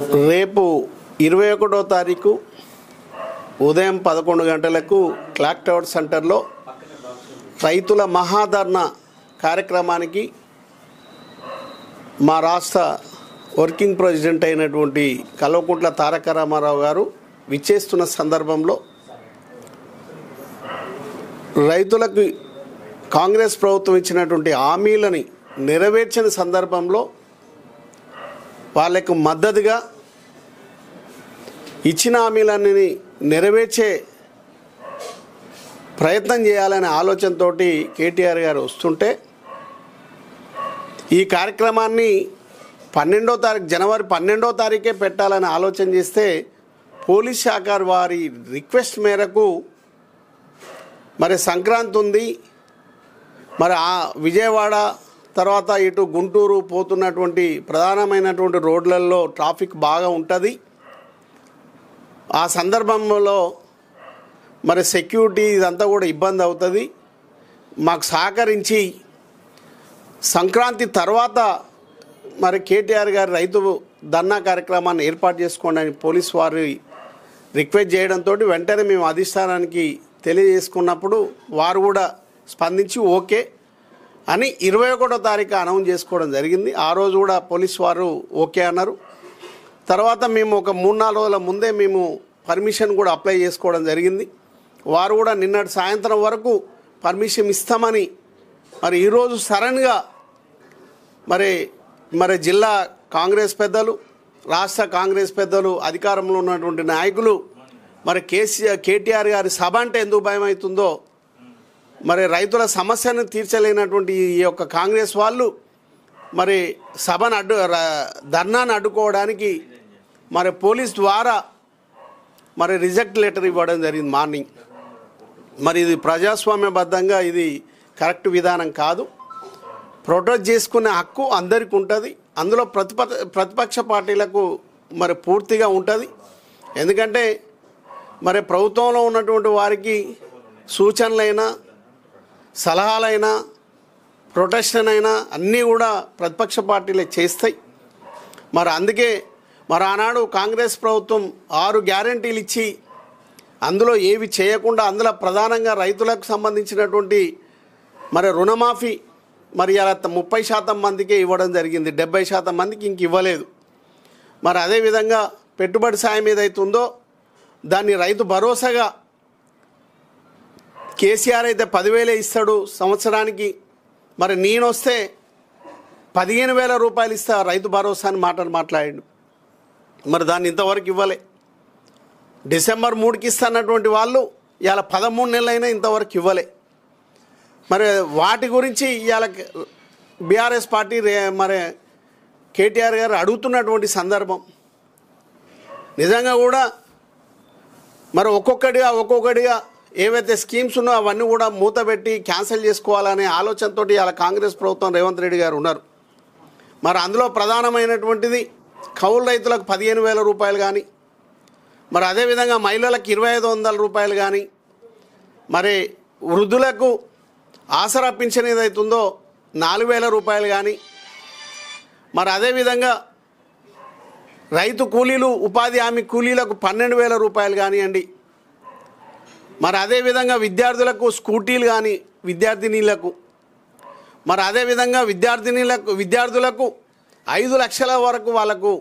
రేపు 21వ తారీఖు ఉదయం 11 గంటలకు క్లాక్ టవర్ సెంటర్లో రైతుల మహాధర్నా కార్యక్రమానికి మా రాష్ట్ర వర్కింగ్ ప్రెసిడెంట్ అయినటువంటి కల్వకుంట్ల తారక రామారావు గారు విచ్చేస్తున్న సందర్భంలో రైతులకు కాంగ్రెస్ ప్రభుత్వం ఇచ్చినటువంటి హామీలని నెరవేర్చిన సందర్భంలో వాళ్ళకు మద్దతుగా ఇచ్చిన హామీలన్నీ నెరవేర్చే ప్రయత్నం చేయాలనే ఆలోచనతో కేటీఆర్ గారు వస్తుంటే ఈ కార్యక్రమాన్ని 12వ తారీఖు జనవరి 12వ తారీఖే పెట్టాలని ఆలోచన చేస్తే పోలీస్ శాఖ వారి రిక్వెస్ట్ మేరకు మరి సంక్రాంతి ఉంది, మరి ఆ విజయవాడ తర్వాత ఇటు గుంటూరు పోతున్నటువంటి ప్రధానమైనటువంటి రోడ్లలో ట్రాఫిక్ బాగా ఉంటుంది. ఆ సందర్భంలో మరి సెక్యూరిటీ ఇదంతా కూడా ఇబ్బంది అవుతుంది. మాకు సహకరించి సంక్రాంతి తర్వాత మరి కేటీఆర్ గారి రైతు ధర్నా కార్యక్రమాన్ని ఏర్పాటు చేసుకోండి అని పోలీస్ వారి రిక్వెస్ట్ చేయడంతో వెంటనే మేము అధిష్టానానికి తెలియజేసుకున్నప్పుడు వారు కూడా స్పందించి ఓకే అని 21వ తారీఖు అనౌన్స్ చేసుకోవడం జరిగింది. ఆ రోజు కూడా పోలీస్ వారు ఓకే అన్నారు. తర్వాత మేము ఒక 3-4 రోజుల ముందే మేము పర్మిషన్ కూడా అప్లై చేసుకోవడం జరిగింది. వారు కూడా నిన్నటి సాయంత్రం వరకు పర్మిషన్ ఇస్తామని మరి ఈరోజు సడన్గా మరి జిల్లా కాంగ్రెస్ పెద్దలు, రాష్ట్ర కాంగ్రెస్ పెద్దలు, అధికారంలో ఉన్నటువంటి నాయకులు మరి కేటీఆర్ గారి సభ అంటే ఎందుకు భయం అవుతుందో, మరి రైతుల సమస్యను తీర్చలేనటువంటి ఈ యొక్క కాంగ్రెస్ వాళ్ళు మరి సభను ధర్నాను అడ్డుకోవడానికి మరి పోలీస్ ద్వారా మరి రిజెక్ట్ లెటర్ ఇవ్వడం జరిగింది మార్నింగ్. మరి ఇది ప్రజాస్వామ్యబద్ధంగా ఇది కరెక్ట్ విధానం కాదు. ప్రొటెస్ట్ చేసుకునే హక్కు అందరికీ ఉంటుంది. అందులో ప్రతిపక్ష పార్టీలకు మరి పూర్తిగా ఉంటుంది. ఎందుకంటే మరి ప్రభుత్వంలో ఉన్నటువంటి వారికి సూచనలైనా సలహాలైనా ప్రొటెక్షన్ అయినా అన్నీ కూడా ప్రతిపక్ష పార్టీలే చేస్తాయి. మరి అందుకే మరి ఆనాడు కాంగ్రెస్ ప్రభుత్వం 6 గ్యారెంటీలు ఇచ్చి అందులో ఏవి చేయకుండా అందులో ప్రధానంగా రైతులకు సంబంధించినటువంటి మరి రుణమాఫీ మరి అలా 30% మందికే ఇవ్వడం జరిగింది, 70% మందికి ఇంక ఇవ్వలేదు. మరి అదేవిధంగా పెట్టుబడి సాయం ఏదైతుందో దాన్ని రైతు భరోసాగా కేసీఆర్ అయితే 10,000 ఇస్తాడు సంవత్సరానికి, మరి నేను వస్తే 15,000 రూపాయలు ఇస్తా రైతు భరోసా అని మాట్లాడాడు. మరి దాన్ని ఇంతవరకు ఇవ్వలే. డిసెంబర్ 3కి ఇస్తానటువంటి వాళ్ళు ఇవాళ 13 నెలలైనా ఇంతవరకు ఇవ్వలే. మరి వాటి గురించి ఇవాళ బీఆర్ఎస్ పార్టీ మరి కేటీఆర్ గారు అడుగుతున్నటువంటి సందర్భం నిజంగా కూడా మరి ఒక్కొక్కటిగా ఏవైతే స్కీమ్స్ ఉన్నాయో అవన్నీ కూడా మూతపెట్టి క్యాన్సిల్ చేసుకోవాలనే ఆలోచనతో ఇవాళ కాంగ్రెస్ ప్రభుత్వం రేవంత్ రెడ్డి గారు ఉన్నారు. మరి అందులో ప్రధానమైనటువంటిది కౌలు రైతులకు 15,000 రూపాయలు కానీ, మరి అదేవిధంగా మహిళలకు 2,500 రూపాయలు కానీ, మరి వృద్ధులకు ఆసరా పింఛన్ ఏదైతుందో 4,000 రూపాయలు కానీ, మరి అదేవిధంగా రైతు కూలీలు ఉపాధి హామీ కూలీలకు 12,000 రూపాయలు కానివ్వండి, మరి అదేవిధంగా విద్యార్థులకు స్కూటీలు కానీ విద్యార్థినీలకు, మరి అదేవిధంగా విద్యార్థులకు 5 లక్షల వరకు వాళ్ళకు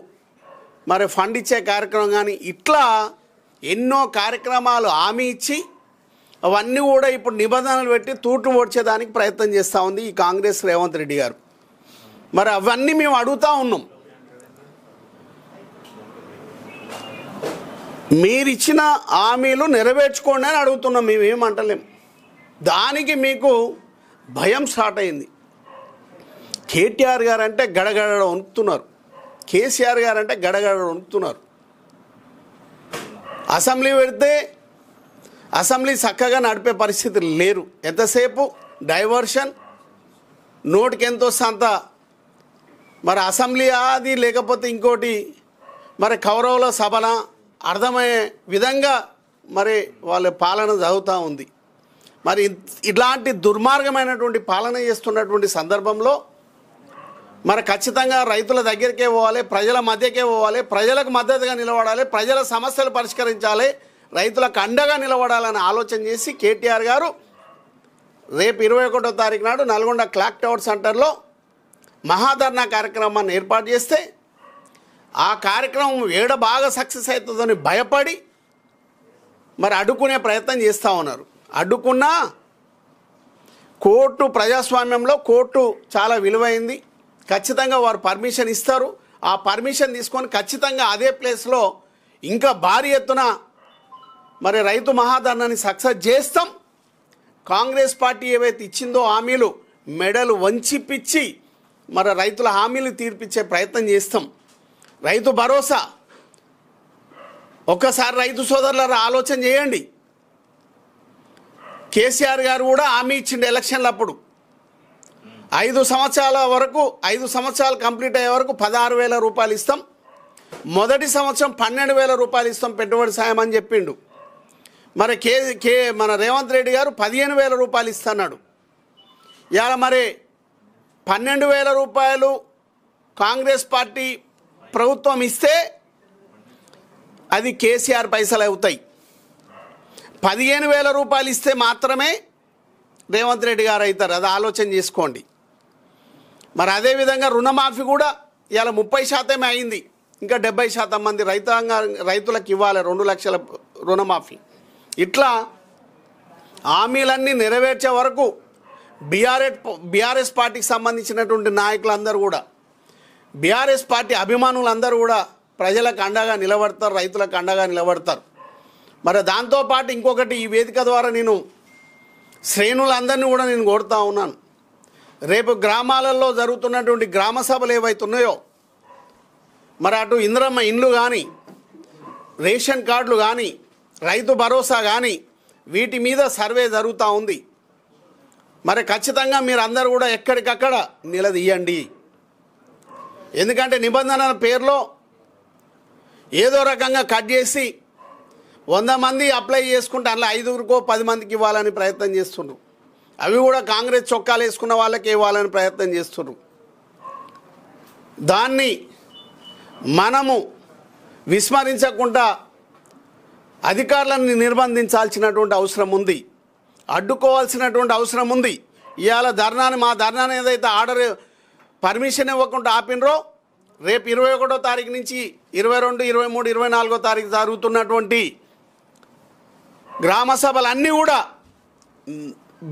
మరి ఫండ్ ఇచ్చే కార్యక్రమం కానీ, ఇట్లా ఎన్నో కార్యక్రమాలు హామీ ఇచ్చి అవన్నీ కూడా ఇప్పుడు నిబంధనలు పెట్టి తూట్లు ఓడ్చేదానికి ప్రయత్నం చేస్తూ ఉంది ఈ కాంగ్రెస్ రేవంత్ రెడ్డి గారు. మరి అవన్నీ మేము అడుగుతూ ఉన్నాం. మీరిచ్చిన హామీలు నెరవేర్చుకోండి అని అడుగుతున్నాం, మేమేమంటలేం. దానికి మీకు భయం స్టార్ట్ అయింది. కేటీఆర్ గారు అంటే గడగడ వణుకుతున్నారు, కేసీఆర్ గారు అంటే గడగడ వణుకుతున్నారు. అసెంబ్లీ పెడితే అసెంబ్లీ చక్కగా నడిపే పరిస్థితి లేరు. ఎంతసేపు డైవర్షన్, నోటికి ఎంత వస్తే అంత మరి అసెంబ్లీ అది లేకపోతే ఇంకోటి మరి కౌరవుల సభన అర్థమయ్యే విధంగా మరి వాళ్ళ పాలన జరుగుతూ ఉంది. మరి ఇలాంటి దుర్మార్గమైనటువంటి పాలన చేస్తున్నటువంటి సందర్భంలో మరి ఖచ్చితంగా రైతుల దగ్గరికే పోవాలి, ప్రజల మధ్యకే పోవాలి, ప్రజలకు మద్దతుగా నిలబడాలి, ప్రజల సమస్యలు పరిష్కరించాలి, రైతులకు అండగా నిలబడాలని ఆలోచన చేసి కేటీఆర్ గారు రేపు 21వ తారీఖు నాడు నల్గొండ క్లాక్ టవర్ సెంటర్లో మహాధర్నా కార్యక్రమాన్ని ఏర్పాటు చేస్తే ఆ కార్యక్రమం ఏడ బాగా సక్సెస్ అవుతుందని భయపడి మరి అడ్డుకునే ప్రయత్నం చేస్తూ ఉన్నారు. అడ్డుకున్నా కోర్టు, ప్రజాస్వామ్యంలో కోర్టు చాలా విలువైంది. ఖచ్చితంగా వారు పర్మిషన్ ఇస్తారు. ఆ పర్మిషన్ తీసుకొని ఖచ్చితంగా అదే ప్లేస్లో ఇంకా భారీ ఎత్తున మరి రైతు మహాధర్నాన్ని సక్సెస్ చేస్తాం. కాంగ్రెస్ పార్టీ ఏవైతే ఇచ్చిందో హామీలు మెడలు వంచిపిచ్చి మరి రైతుల హామీలు తీర్పిచ్చే ప్రయత్నం చేస్తాం. రైతు భరోసా ఒక్కసారి రైతు సోదరుల ఆలోచన చేయండి. కేసీఆర్ గారు కూడా హామీ ఇచ్చిండు ఎలక్షన్లప్పుడు 5 సంవత్సరాల వరకు 5 సంవత్సరాలు కంప్లీట్ అయ్యే వరకు 16,000 రూపాయలు ఇస్తాం, మొదటి సంవత్సరం 12,000 రూపాయలు ఇస్తాం పెట్టుబడి సాయం అని చెప్పిండు. మరి మన రేవంత్ రెడ్డి గారు 15,000 రూపాయలు ఇస్తున్నాడు. ఇవాళ మరి 12,000 రూపాయలు కాంగ్రెస్ పార్టీ ప్రభుత్వం ఇస్తే అది కేసీఆర్ పైసలు అవుతాయి. 15,000 రూపాయలు ఇస్తే మాత్రమే రేవంత్ రెడ్డి గారు అవుతారు. అది ఆలోచన చేసుకోండి. మరి అదేవిధంగా రుణమాఫీ కూడా ఇవాళ 30% అయింది. ఇంకా 70% మంది రైతులకు ఇవ్వాలి 2 లక్షల రుణమాఫీ. ఇట్లా హామీలన్నీ నెరవేర్చే వరకు బీఆర్ఎస్ పార్టీకి సంబంధించినటువంటి నాయకులందరూ కూడా, బీఆర్ఎస్ పార్టీ అభిమానులందరూ కూడా ప్రజలకు అండగా నిలబడతారు, రైతులకు అండగా నిలబడతారు. మరి దాంతోపాటు ఇంకొకటి, ఈ వేదిక ద్వారా నేను శ్రేణులందరినీ కూడా నేను కోరుతా ఉన్నాను. రేపు గ్రామాలలో జరుగుతున్నటువంటి గ్రామ సభలు ఏవైతున్నాయో మరి అటు ఇందిరమ్మ ఇండ్లు కానీ, రేషన్ కార్డులు కానీ, రైతు భరోసా కానీ వీటి మీద సర్వే జరుగుతూ ఉంది. మరి ఖచ్చితంగా మీరు అందరూ కూడా ఎక్కడికక్కడ నిలదీయండి. ఎందుకంటే నిబంధనల పేరులో ఏదో రకంగా కట్ చేసి 100 మంది అప్లై చేసుకుంటే అందులో 5గురికో 10 మందికి ఇవ్వాలని ప్రయత్నం చేస్తున్నారు. అవి కూడా కాంగ్రెస్ చొక్కాలు వేసుకున్న వాళ్ళకి ఇవ్వాలని ప్రయత్నం చేస్తున్నారు. దాన్ని మనము విస్మరించకుండా అధికారులను నిర్బంధించాల్సినటువంటి అవసరం ఉంది, అడ్డుకోవాల్సినటువంటి అవసరం ఉంది. ఇవాళ మా ధర్నాన్ని ఏదైతే ఆర్డర్ పర్మిషన్ ఇవ్వకుండా ఆపినరో రేపు 21వ తారీఖు నుంచి 22, 23, 24వ తారీఖు జరుగుతున్నటువంటి గ్రామ సభలన్నీ కూడా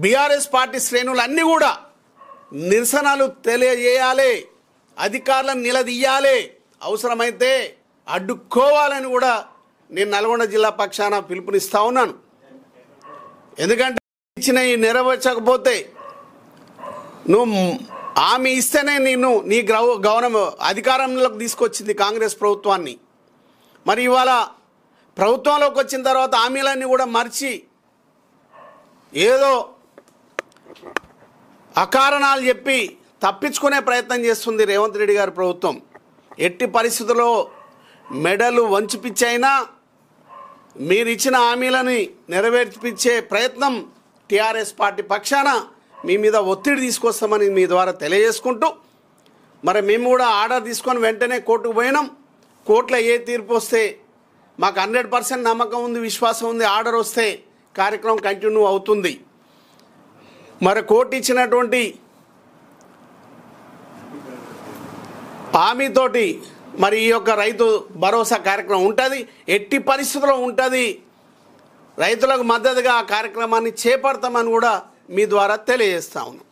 బీఆర్ఎస్ పార్టీ శ్రేణులన్నీ కూడా నిరసనలు తెలియజేయాలి, అధికారులను నిలదీయాలి, అవసరమైతే అడ్డుకోవాలని కూడా నేను నల్గొండ జిల్లా పక్షాన పిలుపునిస్తూ ఉన్నాను. ఎందుకంటే ఇచ్చినవి నెరవేర్చకపోతే నువ్వు హామీ ఇస్తేనే నీ గవర్నమెంట్ అధికారంలోకి తీసుకొచ్చింది కాంగ్రెస్ ప్రభుత్వాన్ని. మరి ఇవాళ ప్రభుత్వంలోకి వచ్చిన తర్వాత హామీలన్నీ కూడా మర్చి ఏదో అకారణాలు చెప్పి తప్పించుకునే ప్రయత్నం చేస్తుంది రేవంత్ రెడ్డి గారి ప్రభుత్వం. ఎట్టి పరిస్థితుల్లో మెడలు వంచిపిచ్చైనా మీరు ఇచ్చిన హామీలని నెరవేర్చిపించే ప్రయత్నం టీఆర్ఎస్ పార్టీ పక్షాన మీ మీద ఒత్తిడి తీసుకొస్తామని మీ ద్వారా తెలియజేసుకుంటూ, మరి మేము కూడా ఆర్డర్ తీసుకొని వెంటనే కోర్టుకు పోయినాం. కోర్టులో ఏ తీర్పు వస్తే మాకు 100% నమ్మకం ఉంది, విశ్వాసం ఉంది, ఆర్డర్ వస్తే కార్యక్రమం కంటిన్యూ అవుతుంది. మరి కోర్టు ఇచ్చినటువంటి హామీతోటి మరి ఈ యొక్క రైతు భరోసా కార్యక్రమం ఉంటుంది, ఎట్టి పరిస్థితుల్లో ఉంటుంది. రైతులకు మద్దతుగా ఆ కార్యక్రమాన్ని చేపడతామని కూడా మీ ద్వారా తెలియజేస్తా ఉన్నాం.